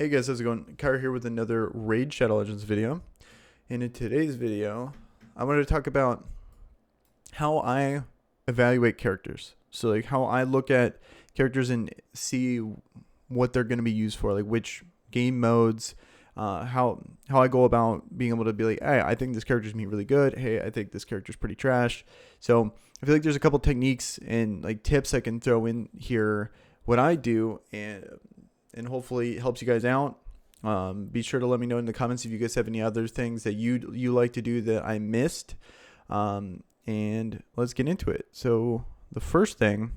Hey guys, how's it going? Kire here with another Raid Shadow Legends video. And in today's video, I wanted to talk about how I evaluate characters. So like how I look at characters and see what they're going to be used for, like which game modes, how I go about being able to be like, hey, I think this character's gonna be really good. Hey, I think this character's pretty trash. So I feel like there's a couple techniques and like tips I can throw in here what I do and hopefully it helps you guys out. Be sure to let me know in the comments if you guys have any other things that you like to do that I missed. And let's get into it. So the first thing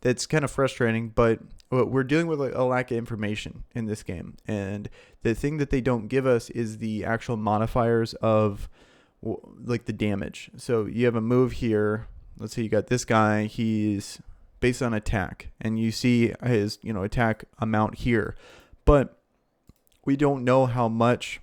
that's kind of frustrating, but we're dealing with a lack of information in this game. And the thing that they don't give us is the actual modifiers of like the damage. So you have a move here. Let's say you got this guy. He's based on attack, and you see his attack amount here, but we don't know how much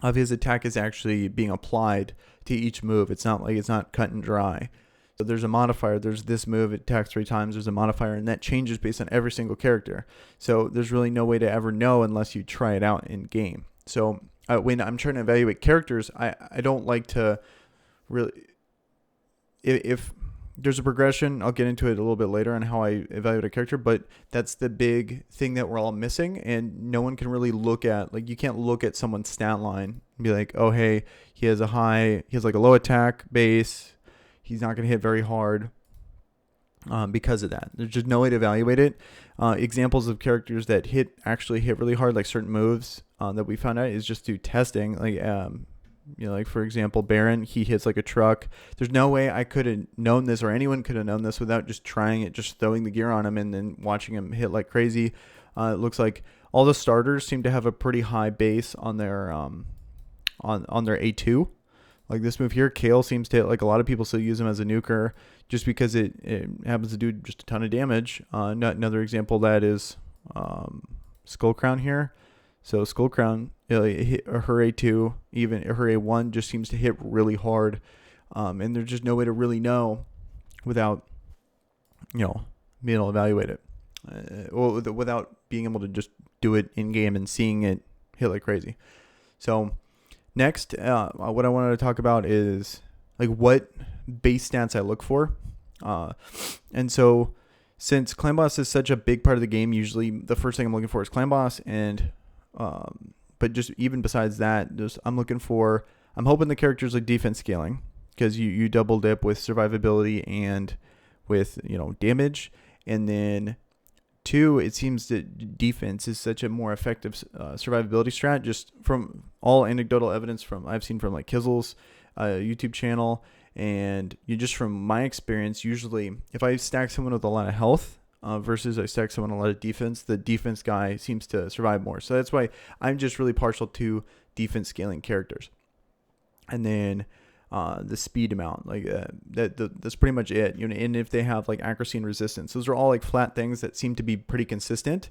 of his attack is actually being applied to each move. It's not cut and dry. So there's a modifier. There's this move, it attacks 3 times. There's a modifier, and that changes based on every single character. So there's really no way to ever know unless you try it out in game. So when I'm trying to evaluate characters, I don't like to really, if there's a progression, I'll get into it a little bit later on how I evaluate a character, but that's the big thing that we're all missing, and no one can really look at, like, you can't look at someone's stat line and be like, oh, hey, he has like a low attack base, he's not going to hit very hard because of that. There's just no way to evaluate it. Examples of characters that actually hit really hard, like certain moves that we found out, is just through testing, like for example, Baron, he hits like a truck. There's no way I could have known this, or anyone could have known this without just trying it, just throwing the gear on him and then watching him hit like crazy. It looks like all the starters seem to have a pretty high base on their on their A2. Like this move here, Kale seems to hit, like a lot of people still use him as a nuker just because it happens to do just a ton of damage. Another example of that is Skull Crown here. So Skull Crown, her A2, even her A1 just seems to hit really hard. And there's just no way to really know without, being able to evaluate it. Without being able to just do it in game and seeing it hit like crazy. So next, what I wanted to talk about is like what base stats I look for. And so since Clan Boss is such a big part of the game, usually the first thing I'm looking for is Clan Boss, and but just even besides that, I'm hoping the characters like defense scaling, because you double dip with survivability and with damage. And then 2, it seems that defense is such a more effective survivability strat, just from all anecdotal evidence I've seen from like Kizzle's YouTube channel, and just from my experience, usually if I stack someone with a lot of health versus I stack someone a lot of defense, the defense guy seems to survive more. So that's why I'm just really partial to defense scaling characters. And then the speed amount, like that's pretty much it. And if they have like accuracy and resistance, those are all like flat things that seem to be pretty consistent.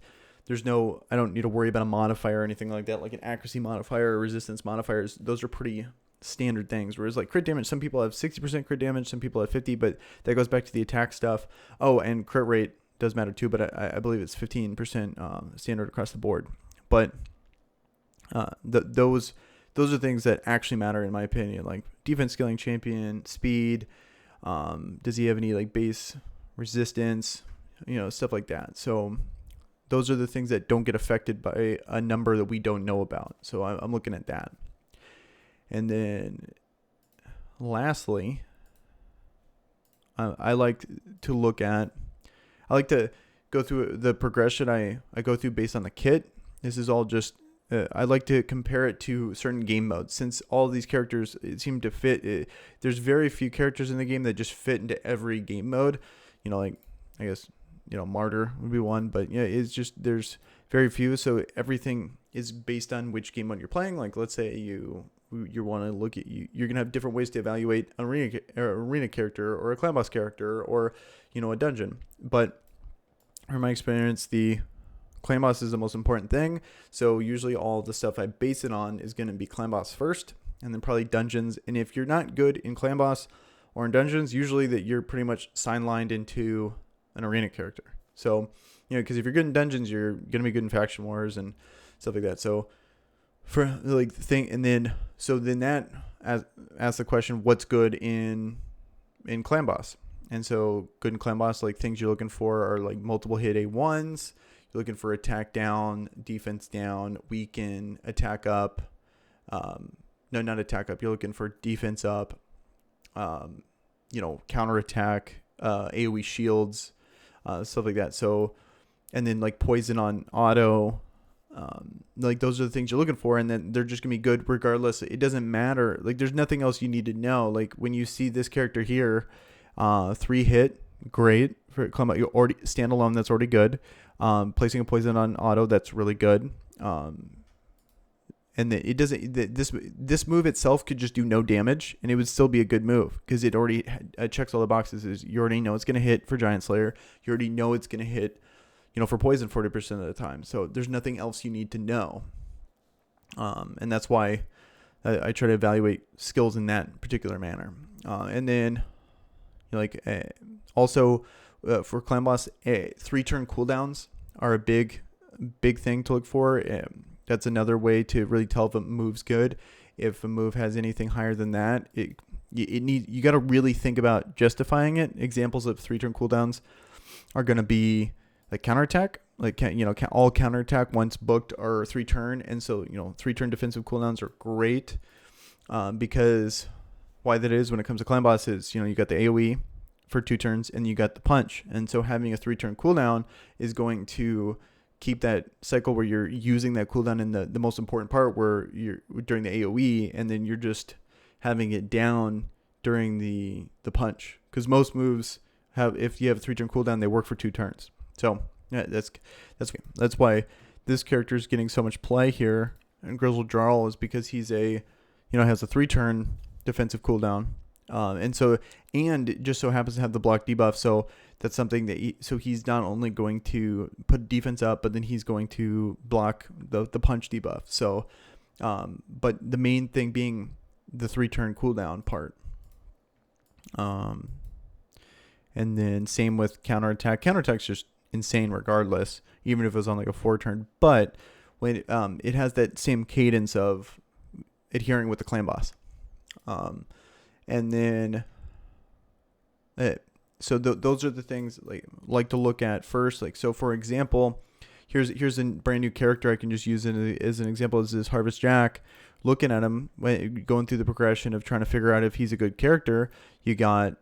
I don't need to worry about a modifier or anything like that, like an accuracy modifier or resistance modifiers. Those are pretty standard things. Whereas like crit damage, some people have 60% crit damage, some people have 50, but that goes back to the attack stuff. Oh, and crit rate does matter too, but I believe it's 15% standard across the board. But those are things that actually matter in my opinion, like defense scaling champion, speed, does he have any like base resistance, stuff like that. So those are the things that don't get affected by a number that we don't know about. So I'm looking at that. And then lastly, I like to go through the progression I go through based on the kit. This is all just, I like to compare it to certain game modes. Since all of these characters seem to fit, there's very few characters in the game that just fit into every game mode. I guess, Martyr would be one, but yeah, it's just, there's very few. So everything is based on which game mode you're playing. Like let's say you want to look at, you're going to have different ways to evaluate an arena character or a clan boss character or, a dungeon. But from my experience, the clan boss is the most important thing. So usually all the stuff I base it on is going to be clan boss first, and then probably dungeons. And if you're not good in clan boss or in dungeons, usually that you're pretty much sidelined into an arena character. So because if you're good in dungeons, you're gonna be good in faction wars and stuff like that. So for like the thing, and then that asks the question, what's good in clan boss? And so good in clan boss, like things you're looking for are like multiple hit A1s. You're looking for attack down, defense down, weaken, attack up. No, not attack up. You're looking for defense up. Counter attack, AoE shields, stuff like that. So, and then like poison on auto. Like those are the things you're looking for, and then they're just gonna be good regardless. It doesn't matter. Like there's nothing else you need to know. Like when you see this character here, 3 hit, great for combat. You already standalone, that's already good. Placing a poison on auto, that's really good. And it doesn't. This move itself could just do no damage, and it would still be a good move because it already checks all the boxes. You already know it's gonna hit for Giant Slayer. You already know it's gonna hit, for poison 40% of the time. So there's nothing else you need to know. And that's why I try to evaluate skills in that particular manner. And then, also for clan boss, 3-turn cooldowns are a big thing to look for. That's another way to really tell if a move's good. If a move has anything higher than that, you got to really think about justifying it. Examples of 3-turn cooldowns are going to be like counterattack, all counterattack once booked are 3-turn, and so 3-turn defensive cooldowns are great because why that is when it comes to clan boss is you got the AoE for 2 turns and you got the punch, and so having a 3-turn cooldown is going to keep that cycle where you're using that cooldown in the most important part where you're during the AoE, and then you're just having it down during the punch, because most moves if you have a 3-turn cooldown, they work for 2 turns. So yeah, that's why this character is getting so much play here. And Grizzled Jarl is because he's has a 3-turn defensive cooldown, and it just so happens to have the block debuff. So that's something that he's not only going to put defense up, but then he's going to block the punch debuff. So, but the main thing being the 3-turn cooldown part. And then same with counterattack. Counterattack's just insane regardless, even if it was on like a 4-turn. But when it has that same cadence of adhering with the clan boss. And then those are the things like to look at first. Like, so for example, here's a brand new character I can just use as an example. Is this Harvest Jack. Looking at him, going through the progression of trying to figure out if he's a good character. You got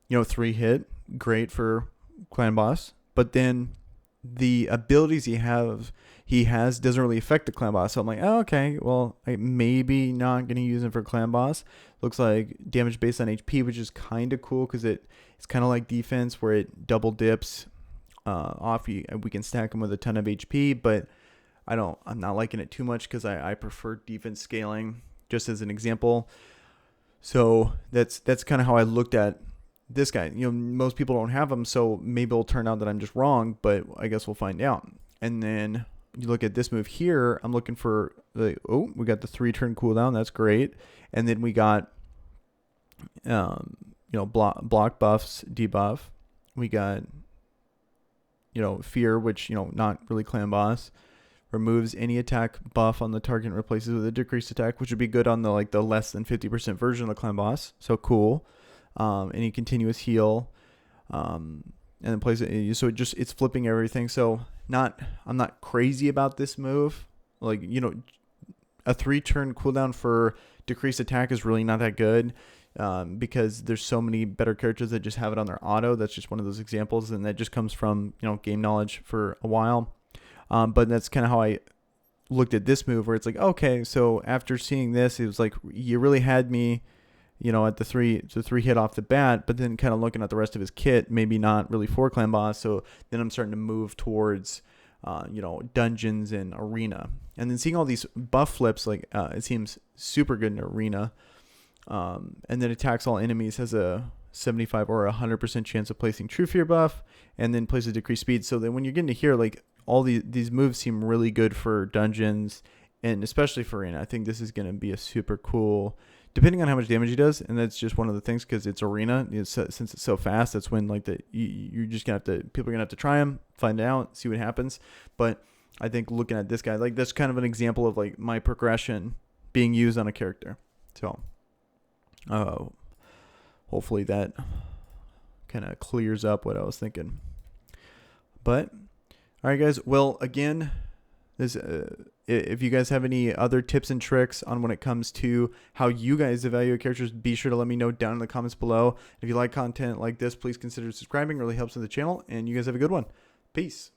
3 hit, great for clan boss, but then the abilities he has doesn't really affect the clan boss. So I'm like, oh, okay, well, maybe not going to use him for clan boss. Looks like damage based on HP, which is kind of cool because it's kind of like defense where it double dips off. We can stack him with a ton of HP, but I'm not liking it too much because I prefer defense scaling, just as an example. So that's kind of how I looked at this guy. Most people don't have him, so maybe it'll turn out that I'm just wrong, but I guess we'll find out. And then you look at this move here, I'm looking for we got the 3-turn cooldown, that's great. And then we got block buffs, debuff. We got fear, which not really clan boss. Removes any attack buff on the target and replaces with a decreased attack, which would be good on the less than 50% version of the clan boss. So cool. Any continuous heal, and then plays it. So it's flipping everything. So I'm not crazy about this move. A 3-turn cooldown for decreased attack is really not that good, because there's so many better characters that just have it on their auto. That's just one of those examples, and that just comes from game knowledge for a while. But that's kind of how I looked at this move, where it's like, okay, so after seeing this, it was like you really had me, at the 3 hit off the bat, but then kind of looking at the rest of his kit, maybe not really for clan boss. So then I'm starting to move towards, dungeons and arena, and then seeing all these buff flips, it seems super good in arena. And then attacks all enemies, has a 75 or 100% chance of placing True Fear buff, and then places decreased speed. So then when you're getting to here, all these moves seem really good for dungeons, and especially for arena. I think this is going to be a super cool depending on how much damage he does, and that's just one of the things because it's arena. Since it's so fast, that's when like you're just gonna have to, people are gonna have to try him, find out, see what happens. But I think looking at this guy, like that's kind of an example of like my progression being used on a character. So hopefully that kind of clears up what I was thinking. But all right, guys. Well, again, this if you guys have any other tips and tricks on when it comes to how you guys evaluate characters, be sure to let me know down in the comments below. If you like content like this, please consider subscribing. It really helps with the channel. And you guys have a good one. Peace.